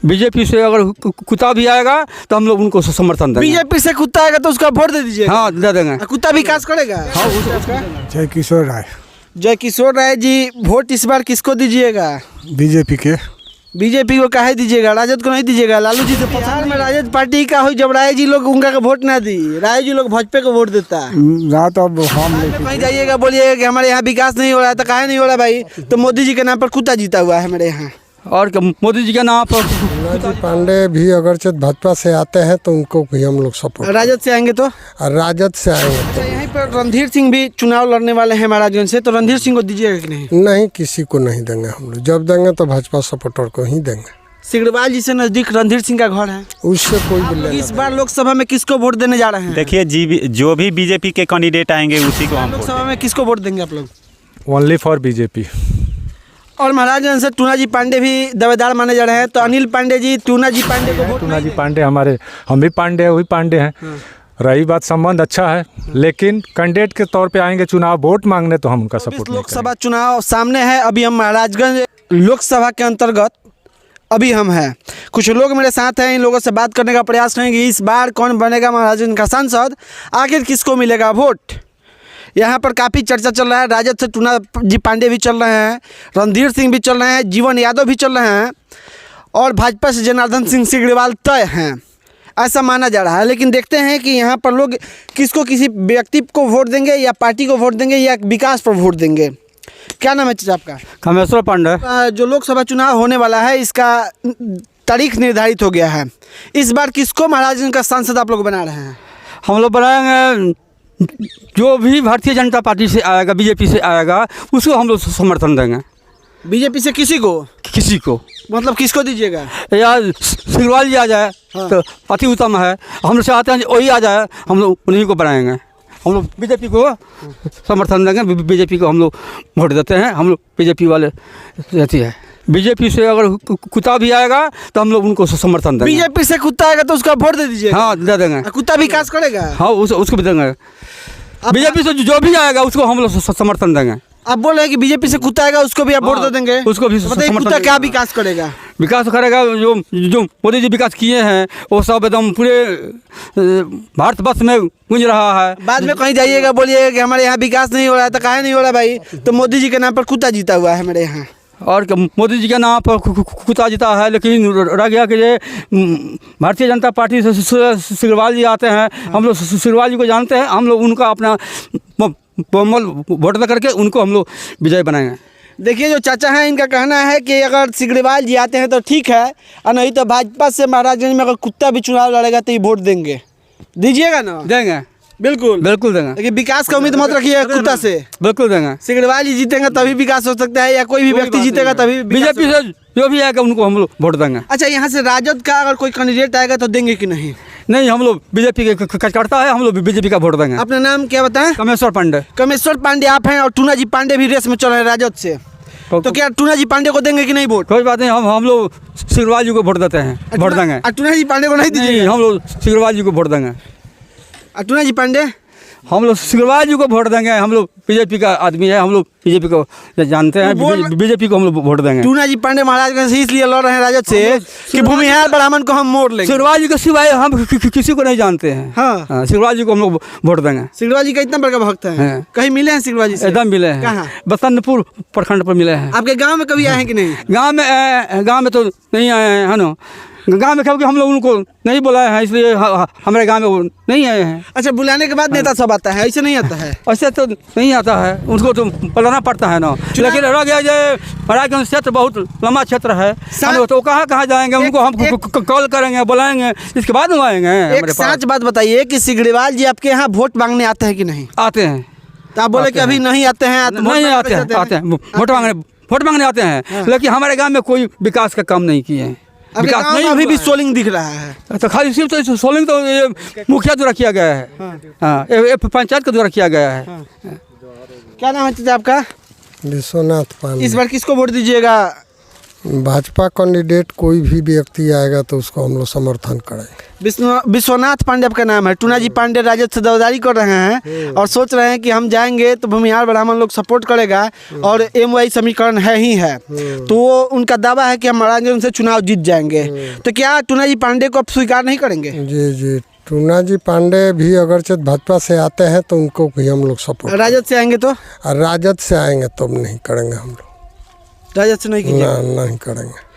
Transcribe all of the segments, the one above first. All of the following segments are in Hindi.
बीजेपी से अगर कुत्ता भी आएगा तो हम लोग उनको समर्थन देंगे। बीजेपी से कुत्ता आएगा तो उसका वोट दे दीजिए। हाँ दे देंगे। कुत्ता विकास करेगा। जय किशोर राय। जय किशोर राय जी, वोट इस बार किसको दीजिएगा? बीजेपी के। बीजेपी को काहे दीजिएगा, राजद को नहीं दीजिएगा? लालू जी से बिहार में राजद पार्टी का हो, जब राय जी लोग उनका वोट ना दी, राय जी लोग भाजपा को वोट देता है। रात अब हम कहीं जाइएगा बोलिएगा कि हमारे यहाँ विकास नहीं हो रहा है, तो काहे नहीं हो रहा भाई? तो मोदी जी के नाम पर कुत्ता जीता हुआ है हमारे यहाँ। और क्या मोदी जी के नाम पर पांडे भी अगर भाजपा से आते हैं तो उनको भी हम लोग सपोर्ट। राजद से आएंगे तो? राजद से आएंगे तो यहीं पर रणधीर सिंह भी चुनाव लड़ने वाले हैं महाराजगंज से, तो रणधीर सिंह को दीजिएगा कि नहीं? नहीं, किसी को नहीं देंगे हम लोग। जब देंगे तो भाजपा सपोर्टर को ही देंगे। सिगड़वाल जी से नजदीक रणधीर सिंह का घर है, उससे कोई भी लेना इस बार लोकसभा में किसको वोट देने जा रहे हैं? देखिए जो भी बीजेपी के कैंडिडेट आएंगे उसी को हम लोकसभा में किसको वोट देंगे आप लोग? Only for BJP. और महाराजगंज से टूना जी पांडे भी दावेदार माने जा रहे हैं, तो अनिल पांडे जी टूना जी पांडे को वोट टूना जी पांडे हमारे, हम भी पांडे हैं, वही पांडे हैं। रही बात संबंध अच्छा है, लेकिन कैंडिडेट के तौर पे आएंगे चुनाव वोट मांगने तो हम उनका सपोर्ट नहीं करेंगे। लोकसभा चुनाव सामने है, अभी हम महाराजगंज लोकसभा के अंतर्गत अभी हम हैं। कुछ लोग मेरे साथ हैं, इन लोगों से बात करने का प्रयास करेंगे। इस बार कौन बनेगा महाराजगंज का सांसद, आखिर किसको मिलेगा वोट? यहाँ पर काफ़ी चर्चा चल रहा है। राजद से टूना जी पांडे भी चल रहे हैं, रणधीर सिंह भी चल रहे हैं, जीवन यादव भी चल रहे हैं, और भाजपा से जनार्दन सिंह सिग्रीवाल तय हैं, ऐसा माना जा रहा है। लेकिन देखते हैं कि यहाँ पर लोग किसको, किसी व्यक्ति को वोट देंगे या पार्टी को वोट देंगे या विकास पर वोट देंगे। क्या नाम है चाचा आपका? कामेश्वर पांडे। जो लोकसभा चुनाव होने वाला है, इसका तारीख निर्धारित हो गया है। इस बार किसको महाराजगंज का सांसद आप लोग बना रहे हैं? हम लोग बनाएंगे जो भी भारतीय जनता पार्टी से आएगा, बीजेपी से आएगा, उसको हम लोग समर्थन देंगे। बीजेपी से किसी को? किसी को मतलब किसको दीजिएगा? यार सिग्रीवाल जी आ जाए तो अति उत्तम है। हम लोग चाहते हैं वही आ जाए, हम लोग उन्हीं को बनाएंगे। हम लोग बीजेपी को समर्थन देंगे, बीजेपी को हम लोग वोट देते हैं। हम लोग बीजेपी वाले रहती है। बीजेपी से अगर कुत्ता भी आएगा तो हम लोग उनको समर्थन देंगे। बीजेपी से कुत्ता आएगा तो उसका वोट दे दीजिए। हाँ दे देंगे। कुत्ता विकास करेगा? हाँ उसको भी देंगे। बीजेपी से जो भी आएगा उसको हम लोग समर्थन देंगे। आप बोल रहे हैं कि बीजेपी से कुत्ता आएगा उसको भी आप वोट दे देंगे? उसको भी बताइए कुत्ता क्या विकास करेगा? विकास करेगा जो मोदी जी विकास किए हैं वो सब एकदम पूरे भारतवर्ष में गूंज रहा है। बाद में कहीं जाइएगा बोलिएगा कि हमारे यहाँ विकास नहीं हो रहा है, तो काहे नहीं हो रहा भाई? तो मोदी जी के नाम पर कुत्ता जीता हुआ है हमारे यहाँ। और मोदी जी के नाम पर कुत्ता जीता है, लेकिन रह गया कि ये भारतीय जनता पार्टी से सिग्रीवाल जी आते हैं। हम लोग सिग्रीवाल जी को जानते हैं, हम लोग उनका अपना वोट दे करके उनको हम लोग विजय बनाएंगे। देखिए जो चाचा हैं, इनका कहना है कि अगर सिग्रीवाल जी आते हैं तो ठीक है, और नहीं तो भाजपा से महाराजगंज में अगर कुत्ता भी चुनाव लड़ेगा तो ये वोट देंगे। दीजिएगा ना? देंगे, बिल्कुल बिल्कुल देंगे। लेकिन विकास का उम्मीद मत रखिए कुत्ता से। बिल्कुल देंगे। सिग्रीवाल जी जीतेंगे तभी विकास हो सकता है, या कोई भी व्यक्ति जीतेगा तभी। बीजेपी से जो भी आएगा उनको हम लोग वोट देंगे। अच्छा, यहाँ से राजद का अगर कोई कैंडिडेट आएगा तो देंगे कि नहीं? नहीं, हम लोग बीजेपी के कार्यकर्ता है, हम लोग बीजेपी का वोट देंगे। अपना नाम क्या बताएं? कामेश्वर पांडे। कामेश्वर पांडे आप हैं, और टूना जी पांडे भी रेस में चल रहे हैं राजद से, तो क्या टूना जी पांडे को देंगे कि नहीं वोट? कोई बात नहीं, हम लोग सिग्रीवाल जी को वोट देते हैं, वोट देंगे। टूना जी पांडे को नहीं दीजिए? हम लोग सिग्रीवाल जी को वोट देंगे। टूना जी पांडे हम लोग सिग्रीवाल जी को वोट देंगे। हम लोग बीजेपी का आदमी है, हम लोग बीजेपी को जानते हैं, बीजेपी को हम लोग वोट देंगे। टूना जी पांडे महाराजगंज से इसलिए लड़ रहे हैं राजद से कि भूमिहार ब्राह्मण को हम मोड़ लेंगे। सिग्रीवाल जी के सिवाय हम किसी को नहीं जानते हैं। हाँ, सिग्रीवाल जी को हम लोग वोट देंगे। सिग्रीवाल जी का इतना बड़ा भक्त है। कहीं मिले हैं सिग्रीवाल जी से? एकदम मिले हैं। कहाँ? बसंतपुर प्रखंड पर मिले हैं। आपके गाँव में कभी आए हैं कि नहीं? गाँव में तो नहीं आए हैं, है ना। गाँव में क्योंकि हम लोग उनको नहीं बुलाए हैं, इसलिए हमारे गाँव में वो नहीं आए हैं। अच्छा, बुलाने के बाद नेता सब आता है, ऐसे नहीं आता है? ऐसे तो नहीं आता है, उनको तो बुलाना पड़ता है ना। लेकिन रह गया जो महाराजगंज क्षेत्र बहुत लंबा क्षेत्र है, तो कहाँ जाएंगे? उनको हम कॉल करेंगे, बुलाएंगे, इसके बाद हम आएंगे। एक सच बात बताइए कि सिग्रीवाल जी आपके यहाँ वोट मांगने आते हैं कि नहीं? आते हैं। तो आप बोले कि अभी नहीं आते हैं? नहीं आते हैं, वोट मांगने आते हैं, लेकिन हमारे गाँव में कोई विकास का काम नहीं किए हैं। विकास नहीं, अभी भी सोलिंग दिख रहा है। तो खाली सिर्फ तो सोलिंग तो ये मुखिया द्वारा किया गया है। हाँ, पंचायत के द्वारा किया गया है। क्या नाम है चाचा आपका? विश्वनाथ पांडे। इस बार किसको वोट दीजिएगा? भाजपा कैंडिडेट कोई भी व्यक्ति आएगा तो उसको हम लोग समर्थन करेंगे। विश्वनाथ पांडे आपका नाम है। टूना जी पांडे राजद से दावेदारी कर रहे हैं और सोच रहे हैं कि हम जाएंगे तो भूमिहार ब्राह्मण लोग सपोर्ट करेगा और MY समीकरण है ही है, तो वो उनका दावा है कि हम महाराजगंज से चुनाव जीत जाएंगे। तो क्या टूना जी पांडे को आप स्वीकार नहीं करेंगे? जी जी, टूना जी पांडे भी अगर भाजपा से आते हैं तो उनको भी हम लोग सपोर्ट। राजद से आएंगे तो? और राजद से आएंगे तो नहीं करेंगे हम लोग, राजद से नहीं कीजिए। नहीं करेंगे।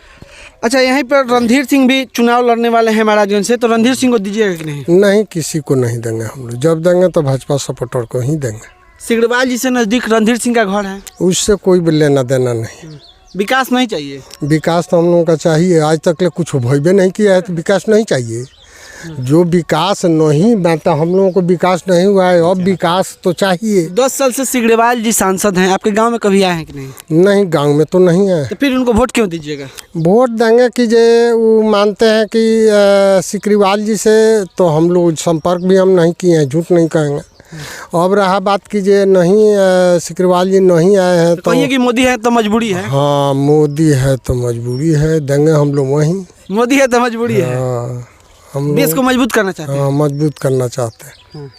अच्छा, यहीं पर रणधीर सिंह भी चुनाव लड़ने वाले हैं महाराजगंज से, तो रणधीर सिंह को दीजिएगा कि नहीं? नहीं, किसी को नहीं देंगे हम लोग। जब देंगे तो भाजपा सपोर्टर को ही देंगे। सिगड़वाल जी से नज़दीक रणधीर सिंह का घर है, उससे कोई भी लेना देना नहीं। विकास नहीं चाहिए? विकास तो हम लोगों का चाहिए, आज तक ले कुछ भइबे नहीं किया है तो विकास नहीं चाहिए। जो विकास नहीं बांटा, हम लोगों को विकास नहीं हुआ है, अब विकास तो चाहिए। 10 साल से सिगड़ेवाल जी सांसद हैं, आपके गांव में कभी आए हैं कि नहीं? नहीं, गांव में तो नहीं है। तो फिर उनको वोट क्यों दीजिएगा? वोट देंगे कि जे वो मानते हैं कि सिकरीवाल जी से तो हम लोग संपर्क भी हम नहीं किए हैं, झूठ नहीं कहेंगे। अब रहा बात की जे नहीं सिकरीवाल जी नहीं आए हैं तो कहिए कि मोदी है तो मजबूरी है। हाँ, मोदी है तो मजबूरी है, देंगे हम लोग वहीं। मोदी है तो मजबूरी है, हाँ, हम देश लोग को मजबूत करना चाहते हैं। हाँ, मजबूत करना चाहते हैं।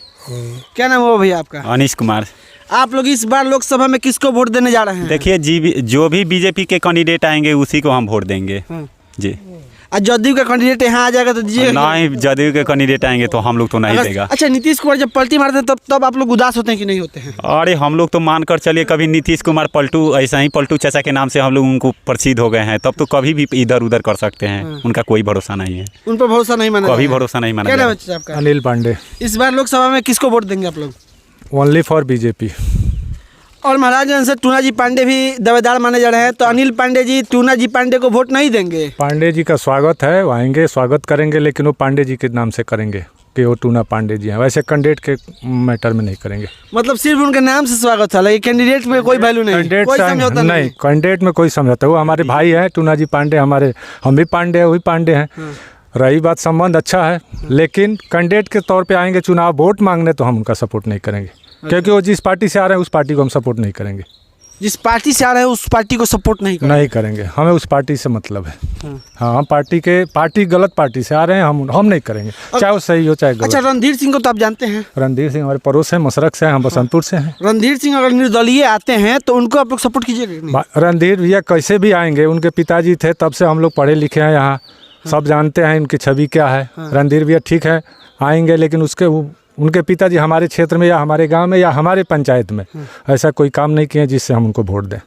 क्या नाम हुआ भैया आपका? अनिश कुमार। आप लोग इस बार लोकसभा में किसको वोट देने जा रहे हैं? देखिए जो भी बीजेपी के कैंडिडेट आएंगे उसी को हम वोट देंगे। जी। और जदयू का कैंडिडेट यहाँ आ जाएगा तो दीजिएगा? नहीं, जदयू के कैंडिडेट आएंगे तो हम लोग तो नहीं देगा। अच्छा, नीतीश कुमार जब पलटी मारते हैं तब आप लोग उदास होते हैं कि नहीं होते हैं? अरे हम लोग तो मानकर चलिए, कभी नीतीश कुमार पलटू, ऐसा ही पलटू चाचा के नाम से हम लोग उनको प्रसिद्ध हो गए हैं, तब तो कभी भी इधर उधर कर सकते हैं। उनका कोई भरोसा नहीं है, उन पर भरोसा नहीं माना, कभी भरोसा नहीं माना। क्या नाम है चाचा आपका? अनिल पांडे। इस बार लोकसभा में किसको वोट देंगे आप लोग? Only for BJP. और महाराजगंज से टूना जी पांडे भी दावेदार माने जा रहे हैं, तो अनिल पांडे जी टूना जी पांडे को वोट नहीं देंगे? पांडे जी का स्वागत है, वो आएंगे, स्वागत करेंगे, लेकिन वो पांडे जी के नाम से करेंगे कि वो टूना पांडे जी हैं। वैसे कैंडिडेट के मैटर में नहीं करेंगे। मतलब सिर्फ उनके नाम से स्वागत है, लेकिन कैंडिडेट में कोई वैल्यू नहीं, कोई समझौता नहीं। कैंडिडेट में कोई समझौता, वो हमारे भाई हैं टूना जी पांडे, हमारे, हम भी पांडे हैं, वही पांडे हैं। रही बात संबंध अच्छा है, लेकिन कैंडिडेट के तौर पे आएंगे चुनाव वोट मांगने तो हम उनका सपोर्ट नहीं करेंगे, क्योंकि वो जिस पार्टी से आ रहे हैं उस पार्टी को हम सपोर्ट नहीं करेंगे। जिस पार्टी से आ रहे हैं उस पार्टी को सपोर्ट नहीं करेंगे। हमें उस पार्टी से मतलब है। हाँ, हम पार्टी गलत पार्टी से आ रहे हैं, हम नहीं करेंगे, चाहे वो सही हो चाहे गलत। अच्छा, रणधीर सिंह को तो आप जानते हैं? रणधीर सिंह हमारे पड़ोस हैं, मसरक से हैं, हम बसंतपुर से हैं। रणधीर सिंह अगर निर्दलीय आते हैं तो उनको आप लोग सपोर्ट कीजिएगा? रणधीर भैया कैसे भी आएंगे, उनके पिताजी थे तब से हम लोग पढ़े लिखे हैं यहाँ, सब जानते हैं इनकी छवि क्या है। रणधीर भैया ठीक है आएंगे, लेकिन उनके पिताजी हमारे क्षेत्र में या हमारे गांव में या हमारे पंचायत में ऐसा कोई काम नहीं किए जिससे हम उनको वोट दें।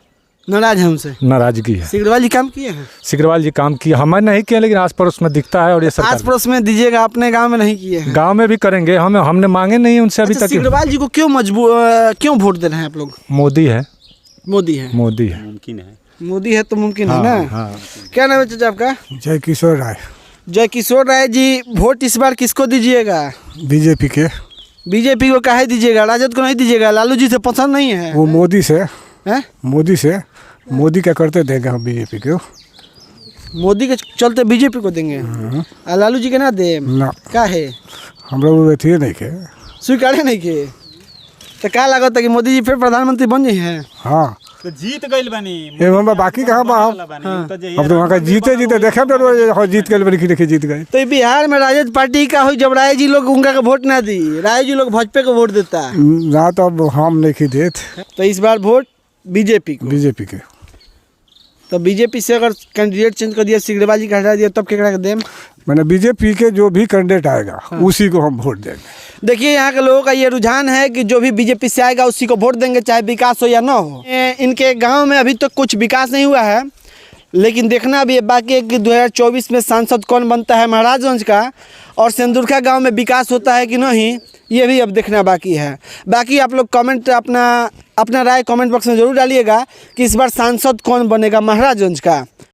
नाराज है उनसे? नाराजगी है। सिगड़वाल जी काम किए हैं? सिगड़वाल जी काम किए, हमें नहीं किए, लेकिन आस पड़ोस में दिखता है। और ये आस पड़ोस में दीजिएगा, अपने गांव में नहीं किए हैं? गांव में भी करेंगे, हमने मांगे नहीं उनसे अभी तक। सिगड़वाल जी को क्यों वोट दे रहे हैं आप लोग? मोदी है। मुमकिन है। मोदी है तो मुमकिन है ना। क्या नाम है चाचा आपका? जय किशोर राय। जय किशोर राय जी, वोट इस बार किसको दीजिएगा? बीजेपी के। बीजेपी को काहे दीजिएगा? राजद को नहीं दीजिएगा? लालू जी से पसंद नहीं है? वो मोदी से है? मोदी क्या करते देंगे हम बीजेपी को। मोदी के चलते बीजेपी को देंगे? लालू जी के ना दे ना, का है हम लोग थे नहीं के स्वीकार नहीं के, तो क्या लागत है कि मोदी जी फिर प्रधानमंत्री बन गए हैं? हाँ, तो जीत गइल बनी। हम बाकी कहाँ बा, अब तो वहाँ का जीते देखे जीत गए बनी, देखिए जीत गए। तो बिहार में राजद पार्टी का हुई, जब राय जी लोग उनका वोट ना दी, राय जी लोग भाजपा को वोट देता ना, तो अब हम नहीं देते, तो इस बार वोट बीजेपी के। तो बीजेपी से अगर कैंडिडेट चेंज कर दिया, सिगरेबाजी का हटा दिया, तब क्या देम? मैंने बीजेपी के जो भी कैंडिडेट आएगा उसी को हम वोट देंगे। देखिए, यहाँ के लोगों का ये रुझान है कि जो भी बीजेपी से आएगा उसी को वोट देंगे, चाहे विकास हो या ना हो। इनके गांव में अभी तक तो कुछ विकास नहीं हुआ है, लेकिन देखना भी बाकी है कि 2024 में सांसद कौन बनता है महाराजगंज का, और सिंदूरखा गांव में विकास होता है कि नहीं, ये भी अब देखना बाकी है। बाकी आप लोग कमेंट अपना राय कमेंट बॉक्स में ज़रूर डालिएगा कि इस बार सांसद कौन बनेगा महाराजगंज का।